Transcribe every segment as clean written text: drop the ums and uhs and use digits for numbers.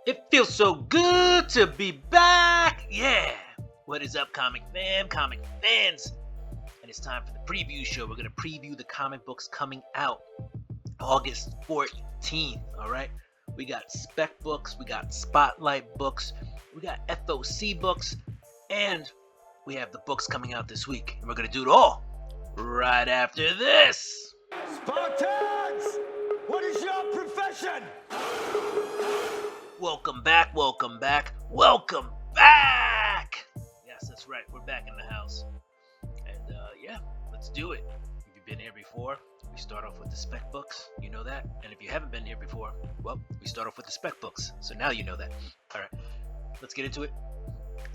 It feels so good to be back. Yeah. What is up, comic fans? And it's time for the preview show. We're going to preview the comic books coming out August 14th. All right. We got spec books. We got spotlight books. We got FOC books. And we have the books coming out this week. And we're going to do it all right after this. Spartans! What is your profession? Welcome back. Yes, that's right. We're back in the house. And yeah, let's do it. If you've been here before, we start off with the spec books. You know that. And if you haven't been here before, well, we start off with the spec books. So now you know that. All right, let's get into it.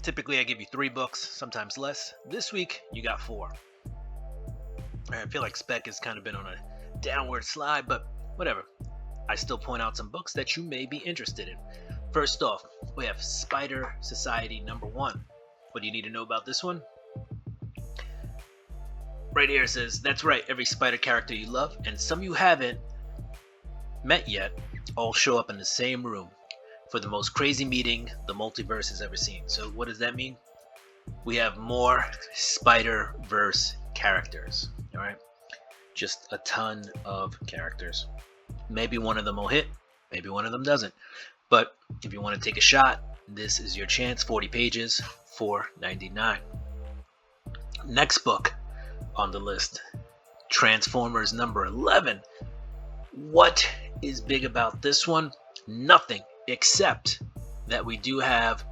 Typically, I give you 3 books, sometimes less. This week, you got 4. I feel like spec has kind of been on a downward slide, but whatever. I still point out some books that you may be interested in. First off, we have Spider Society number 1. What do you need to know about this one? Right here it says, that's right, every Spider character you love and some you haven't met yet all show up in the same room for the most crazy meeting the multiverse has ever seen. So what does that mean? We have more Spider-Verse characters, all right? Just a ton of characters. Maybe one of them will hit, maybe one of them doesn't. But if you want to take a shot, this is your chance. 40 pages, $4.99. Next book on the list, Transformers number 11. What is big about this one? Nothing, except that we do have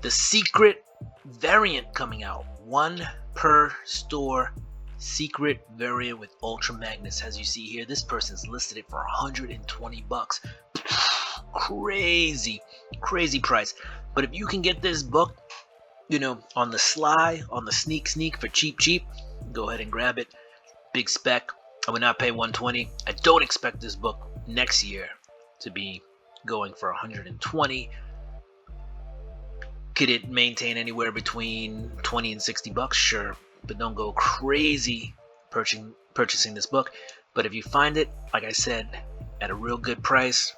the secret variant coming out. 1 per store. Secret variant with Ultra Magnus. As you see here, this person's listed it for $120. Crazy price. But if you can get this book, you know, on the sly, on the sneak for cheap, go ahead and grab it. Big spec. I would not pay $120. I don't expect this book next year to be going for $120. Could it maintain anywhere between $20 and $60? Sure. But don't go crazy purchasing this book. But if you find it, like I said, at a real good price,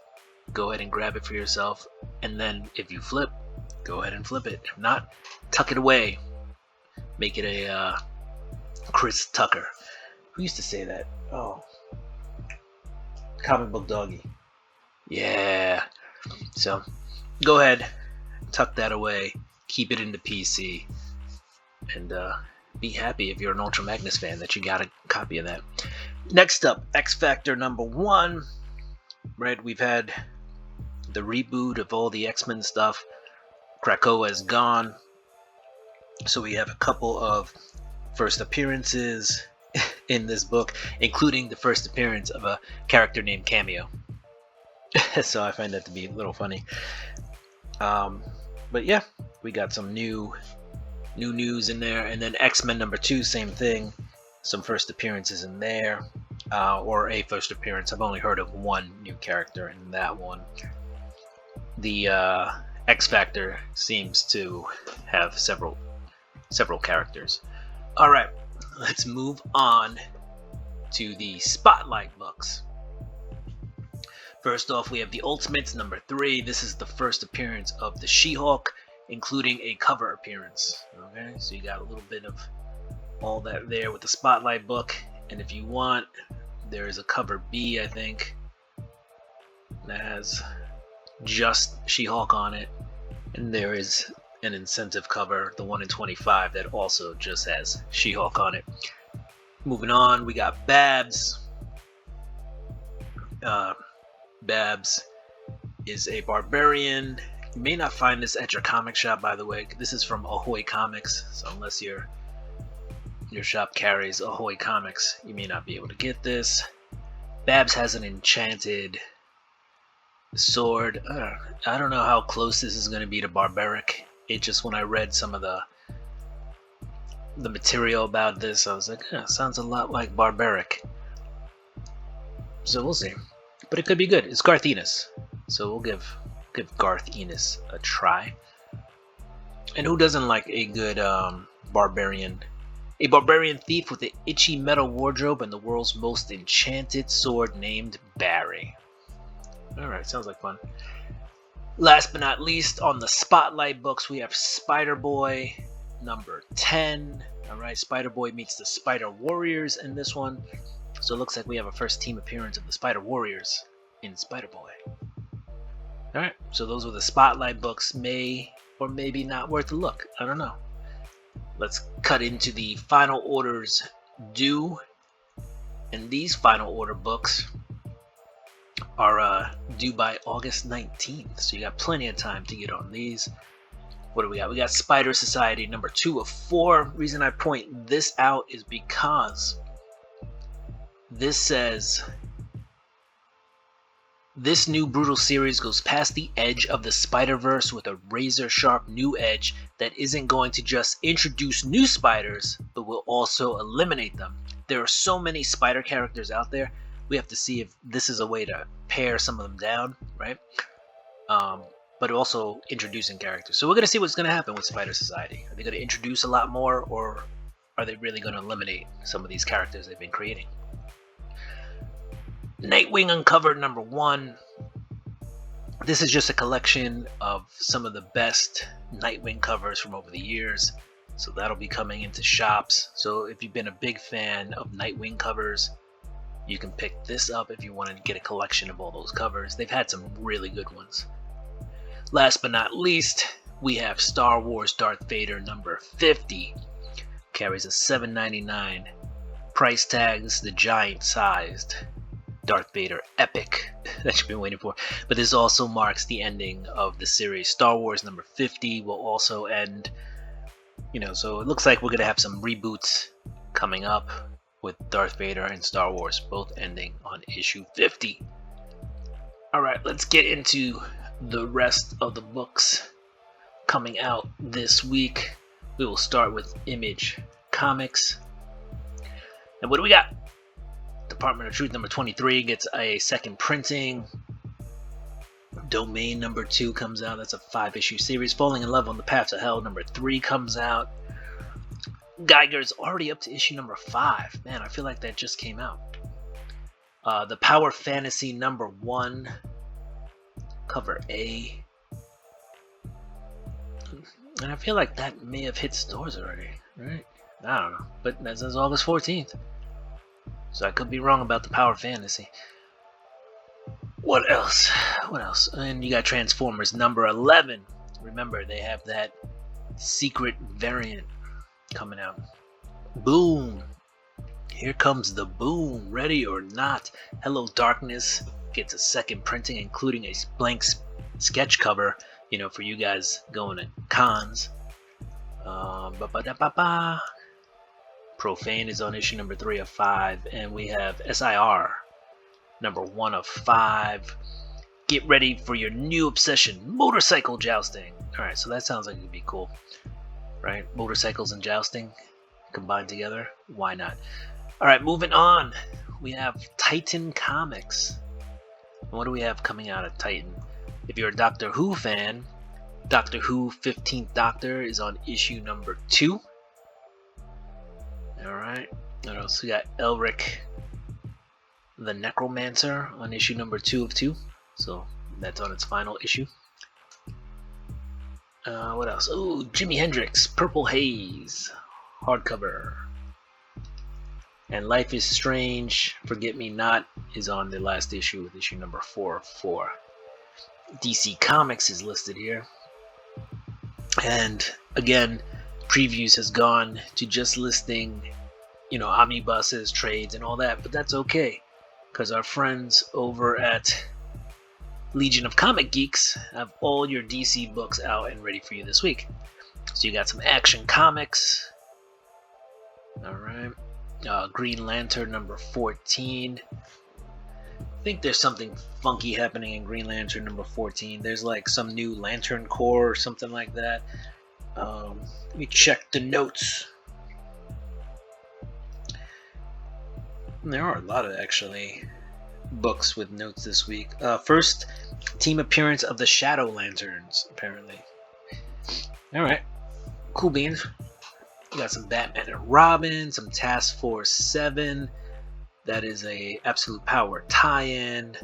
go ahead and grab it for yourself. And then if you flip, go ahead and flip it. If not, tuck it away. Make it a Chris Tucker. Who used to say that? Oh, Comic Book Doggy. Yeah. So go ahead, tuck that away, keep it in the PC, and be happy if you're an Ultra Magnus fan that you got a copy of that. Next up, X Factor number 1. Right, we've had the reboot of all the X-Men stuff. Krakoa is gone. So we have a couple of first appearances in this book, including the first appearance of a character named Cameo. So I find that to be a little funny. But yeah, we got some new news in there. And then X-Men number 2, same thing. Some first appearances in there, or a first appearance. I've only heard of 1 new character in that one. The X Factor seems to have several characters. All right, let's move on to the Spotlight books. First off, we have the Ultimates number 3. This is the first appearance of the She-Hulk, including a cover appearance. Okay, so you got a little bit of all that there with the Spotlight book. And if you want, there is a cover B, I think, that has just She-Hulk on it. And there is an incentive cover, the 1 in 25, that also just has She-Hulk on it. Moving on, we got Babs. Babs is a barbarian. You may not find this at your comic shop, by the way. This is from Ahoy Comics, so unless your shop carries Ahoy Comics, you may not be able to get this. Babs has an enchanted sword. I don't know how close this is going to be to barbaric. It just, when I read some of the material about this, I was like, sounds a lot like barbaric. So we'll see. But it could be good. It's Garth Ennis, so we'll give Garth Ennis a try. And who doesn't like a good barbarian? A barbarian thief with an itchy metal wardrobe and the world's most enchanted sword named Barry. Alright, sounds like fun. Last but not least, on the Spotlight books, we have Spider-Boy number 10. All right, Spider-Boy meets the Spider Warriors in this one. So it looks like we have a first team appearance of the Spider Warriors in Spider-Boy. All right, so those were the Spotlight books. May or maybe not worth a look. I don't know. Let's cut into the final orders due. And these final order books are due by August 19th. So you got plenty of time to get on these. What do we got? We got Spider Society number 2 of 4. Reason I point this out is because this says this new brutal series goes past the edge of the Spider-Verse with a razor-sharp new edge that isn't going to just introduce new spiders, but will also eliminate them. There are so many spider characters out there, we have to see if this is a way to pare some of them down, right? But also introducing characters. So we're going to see what's going to happen with Spider Society. Are they going to introduce a lot more, or are they really going to eliminate some of these characters they've been creating? Nightwing Uncovered number 1. This is just a collection of some of the best Nightwing covers from over the years. So that'll be coming into shops. So if you've been a big fan of Nightwing covers, you can pick this up if you want to get a collection of all those covers. They've had some really good ones. Last but not least, we have Star Wars Darth Vader number 50. Carries a $7.99 price tag. This is the giant-sized Darth Vader epic that you've been waiting for. But this also marks the ending of the series. Star Wars number 50 will also end. So it looks like we're going to have some reboots coming up with Darth Vader and Star Wars both ending on issue 50. Alright, let's get into the rest of the books coming out this week. We will start with Image Comics. And what do we got? Department of Truth number 23 gets a second printing. Domain number 2 comes out. That's a 5-issue series. Falling in Love on the Path to Hell number 3 comes out. Geiger's already up to issue number 5. Man, I feel like that just came out. The Power Fantasy number 1, cover A. And I feel like that may have hit stores already, right? I don't know. But that says August 14th. So I could be wrong about the Power Fantasy. What else? And you got Transformers number 11. Remember, they have that secret variant coming out. Boom. Here comes the boom. Ready or not. Hello Darkness gets a second printing, including a blank sketch cover, for you guys going to cons. Profane is on issue number 3 of 5, and we have SIR number 1 of 5. Get ready for your new obsession, motorcycle jousting. Alright, so that sounds like it would be cool, right? Motorcycles and jousting combined together. Why not? Alright, moving on. We have Titan Comics. What do we have coming out of Titan? If you're a Doctor Who fan, Doctor Who 15th Doctor is on issue number 2. Alright, what else? We got Elric the Necromancer on issue number 2 of 2. So that's on its final issue. What else? Oh, Jimi Hendrix, Purple Haze, hardcover. And Life is Strange, Forget Me Not is on the last issue with issue number 4 of 4. DC Comics is listed here. And again, Previews has gone to just listing, omnibuses, trades, and all that, but that's okay, because our friends over at Legion of Comic Geeks have all your DC books out and ready for you this week. So you got some Action Comics. Alright. Green Lantern number 14. I think there's something funky happening in Green Lantern number 14. There's like some new Lantern Corps or something like that. Let me check the notes. There are a lot of actually books with notes this week. First team appearance of the Shadow Lanterns, apparently. Alright, cool beans. We got some Batman and Robin, some Task Force 7. That is a Absolute Power tie-in.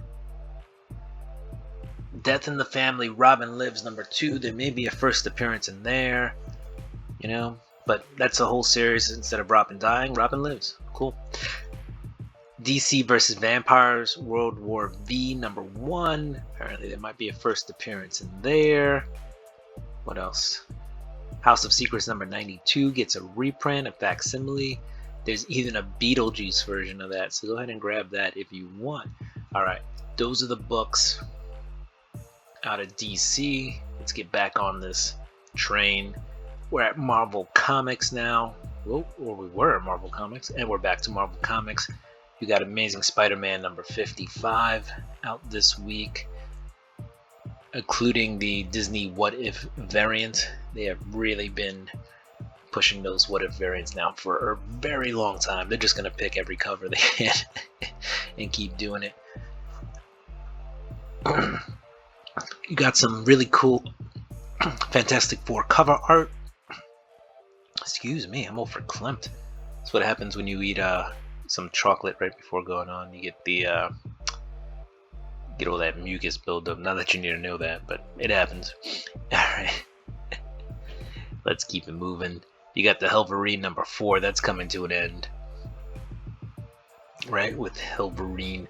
Death in the Family, Robin Lives #2. There may be a first appearance in there, you know, but that's a whole series. Instead of Robin dying, Robin lives. Cool. DC versus Vampires, World War V #1. Apparently there might be a first appearance in there. What else? House of Secrets #92 gets a reprint, a facsimile. There's even a Beetlejuice version of that, so go ahead and grab that if you want. Alright, those are the books out of DC. Let's get back on this train. We're at Marvel Comics now. Well, or we were at Marvel Comics, and we're back to Marvel Comics. You got Amazing Spider-Man #55 out this week, including the Disney What If variant. They have really been pushing those What If variants now for a very long time. They're just going to pick every cover they can and keep doing it. You got some really cool Fantastic Four cover art. Excuse me, I'm overclamped. That's what happens when you eat some chocolate right before going on. You get the get all that mucus buildup. Not that you need to know that, but it happens. All right, let's keep it moving. You got the Wolverine #4. That's coming to an end, right? With Wolverine,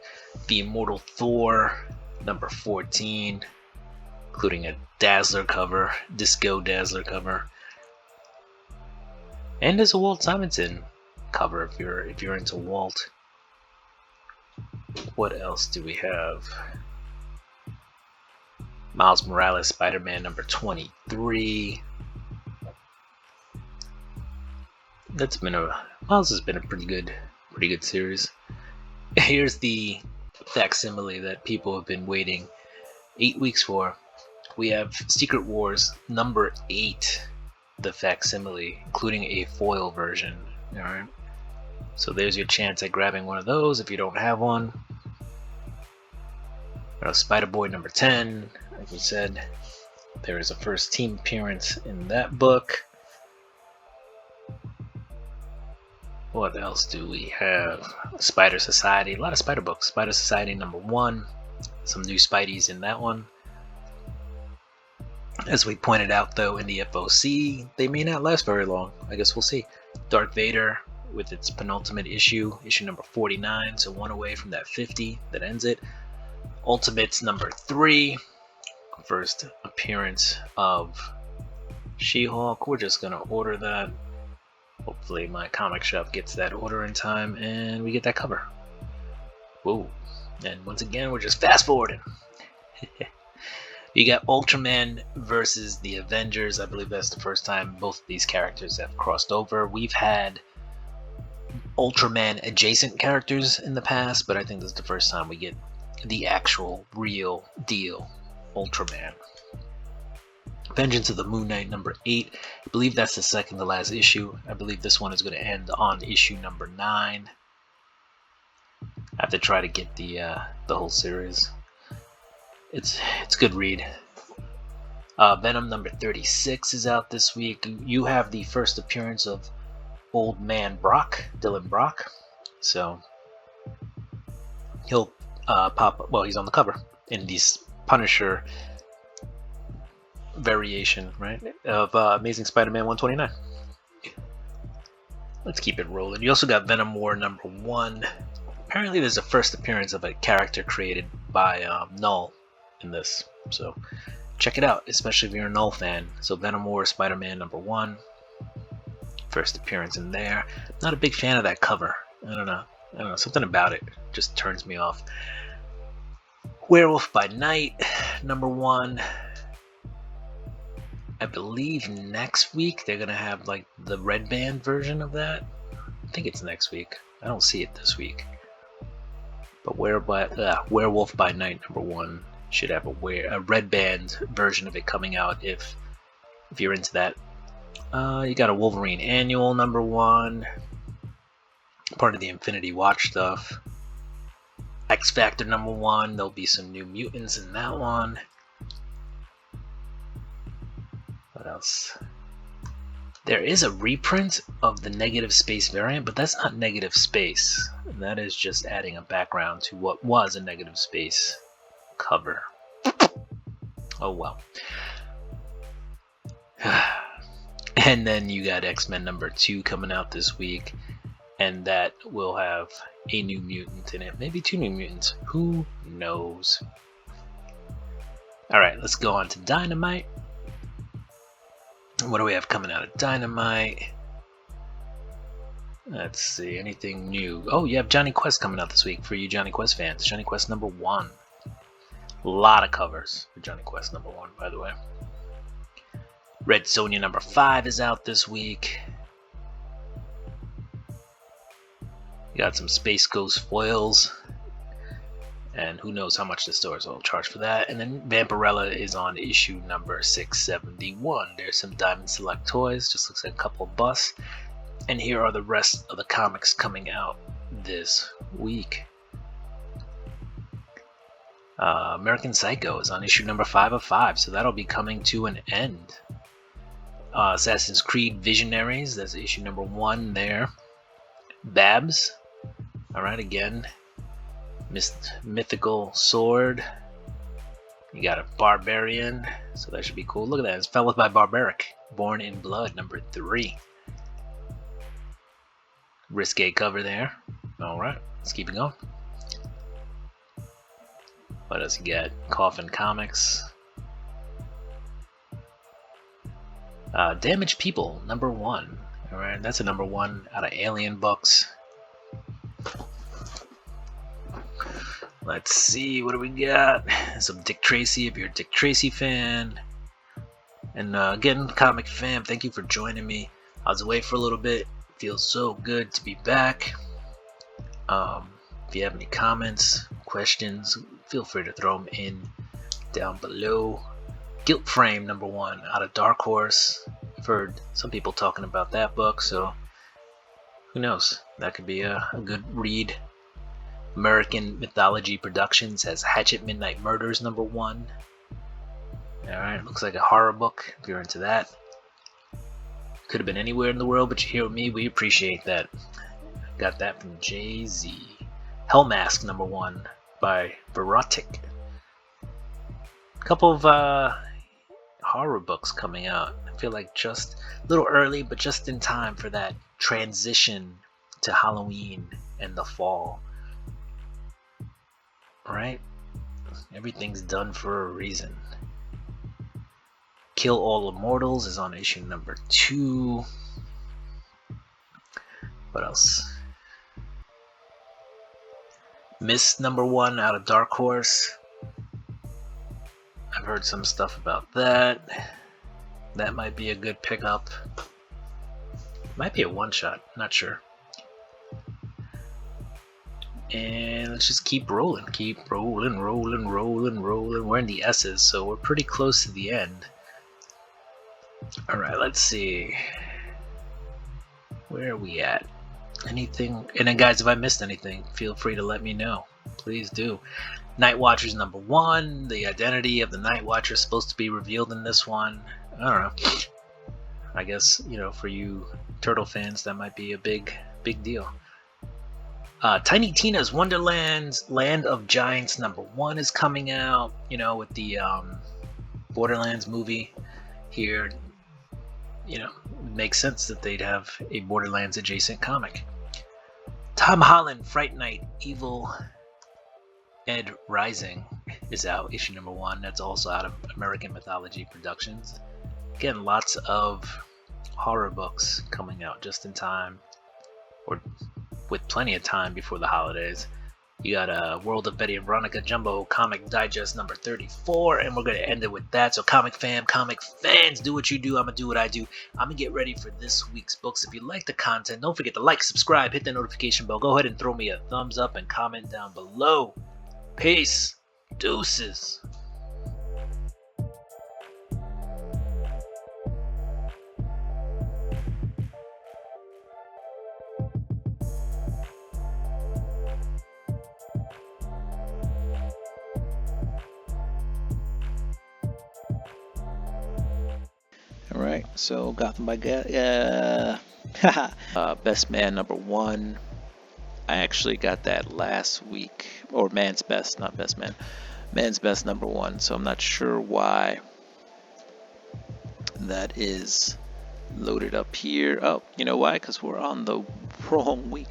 the Immortal Thor #14, including a Dazzler cover, Disco Dazzler cover, and there's a Walt Simonson cover if you're into Walt. What else do we have? Miles Morales Spider-Man #23. Miles has been a pretty good series. Here's the facsimile that people have been waiting 8 weeks for. We have Secret Wars #8, the facsimile, including a foil version. All right. So there's your chance at grabbing one of those if you don't have one. Spider-Boy #10, like we said, there is a first team appearance in that book. What else do we have? Spider Society, a lot of Spider books. Spider Society #1, some new Spideys in that one. As we pointed out though in the FOC, they may not last very long. I guess we'll see. Darth Vader with its penultimate issue #49, so one away from that 50 that ends it. Ultimates #3, first appearance of She-Hulk. We're just gonna order that. Hopefully my comic shop gets that order in time and we get that cover. Whoa. And once again, we're just fast forwarding. You got Ultraman versus the Avengers. I believe that's the first time both of these characters have crossed over. We've had Ultraman adjacent characters in the past, but I think this is the first time we get the actual real deal Ultraman. Vengeance of the Moon Knight #8. I believe that's the second to last issue. I believe this one is going to end on issue #9. I have to try to get the whole series. It's a good read. Venom #36 is out this week. You have the first appearance of Old Man Brock, Dylan Brock. So he'll pop up. Well, he's on the cover in this Punisher variation, right, of Amazing Spider-Man 129. Let's keep it rolling. You also got Venom War #1. Apparently there's a first appearance of a character created by Null in this, so check it out, especially if you're a Null fan. So Venom War Spider-Man #1, first appearance in there. Not a big fan of that cover. I don't know, something about it just turns me off. Werewolf by Night #1. I believe next week they're gonna have like the red band version of that. I think it's next week. I don't see it this week. But Werewolf by Night #1 should have a red band version of it coming out if you're into that. You got a Wolverine Annual #1, part of the Infinity Watch stuff. X Factor #1. There'll be some New Mutants in that one. What else? There is a reprint of the Negative Space variant, but that's not Negative Space. That is just adding a background to what was a Negative Space cover. Oh well. And then you got X-Men number 2 coming out this week, and that will have a new mutant in it, maybe 2 new mutants, who knows. Alright, let's go on to Dynamite. What do we have coming out of Dynamite? Let's see, anything new? Oh, you have Johnny Quest coming out this week for you Johnny Quest fans. Johnny Quest number 1. A lot of covers for Johnny Quest number 1, by the way. Red Sonja number 5 is out this week. You got some Space Ghost foils. And who knows how much the stores will charge for that. And then Vampirella is on issue number 671. There's some Diamond Select toys. Just looks like a couple of busts. And here are the rest of the comics coming out this week. American Psycho is on issue number 5 of 5. So that'll be coming to an end. Assassin's Creed Visionaries. That's issue number 1 there. Babs. Alright, again. Mythical Sword. You got a Barbarian, so that should be cool. Look at that, it's Followed by Barbaric. Born in Blood, number 3. Risque cover there. Alright, let's keep it going. What else you got? Coffin Comics. Damaged People, number 1. Alright, that's a number 1 out of Alien books. Let's see, what do we got? Some Dick Tracy, if you're a Dick Tracy fan. And again, Comic Fam, thank you for joining me. I was away for a little bit. Feels so good to be back. If you have any comments, questions, feel free to throw them in down below. Guilt Frame number 1 out of Dark Horse. I've heard some people talking about that book, so who knows? That could be a good read. American Mythology Productions has Hatchet Midnight Murders number 1. Alright, looks like a horror book if you're into that. Could have been anywhere in the world, but you're here with me. We appreciate that. Got that from Jay-Z. Hellmask number 1 by Verotic. Couple of horror books coming out. I feel like just a little early, but just in time for that transition to Halloween and the fall. Right? Everything's done for a reason. Kill All Immortals is on issue number 2. What else? Mist number 1 out of Dark Horse. I've heard some stuff about that. That might be a good pickup. Might be a one-shot, not sure. And let's just keep rolling. Keep rolling. We're in the S's, so we're pretty close to the end. Alright, let's see. Where are we at? Anything? And then guys, if I missed anything, feel free to let me know. Please do. Night Watchers number 1. The identity of the Night Watcher is supposed to be revealed in this one. I don't know. I guess, you know, for you Turtle fans, that might be a big deal. Tiny Tina's Wonderlands Land of Giants number 1 is coming out, you know, with the Borderlands movie here. You know, it makes sense that they'd have a Borderlands adjacent comic. Tom Holland Fright Night Evil Ed Rising is out, issue number 1. That's also out of American Mythology Productions. Again, lots of horror books coming out just in time, or with plenty of time before the holidays. You got a World of Betty and Veronica Jumbo Comic Digest number 34, and we're going to end it with that. So comic fans, do what you do. I'm going to do what I do. I'm going to get ready for this week's books. If you like the content, don't forget to like, subscribe, hit the notification bell. Go ahead and throw me a thumbs up and comment down below. Peace. Deuces. Alright, so Gotham by Best Man number 1. I actually got that last week, or Man's Best, not Best Man. Man's Best number 1. So I'm not sure why that is loaded up here. Oh, you know why? Because we're on the wrong week.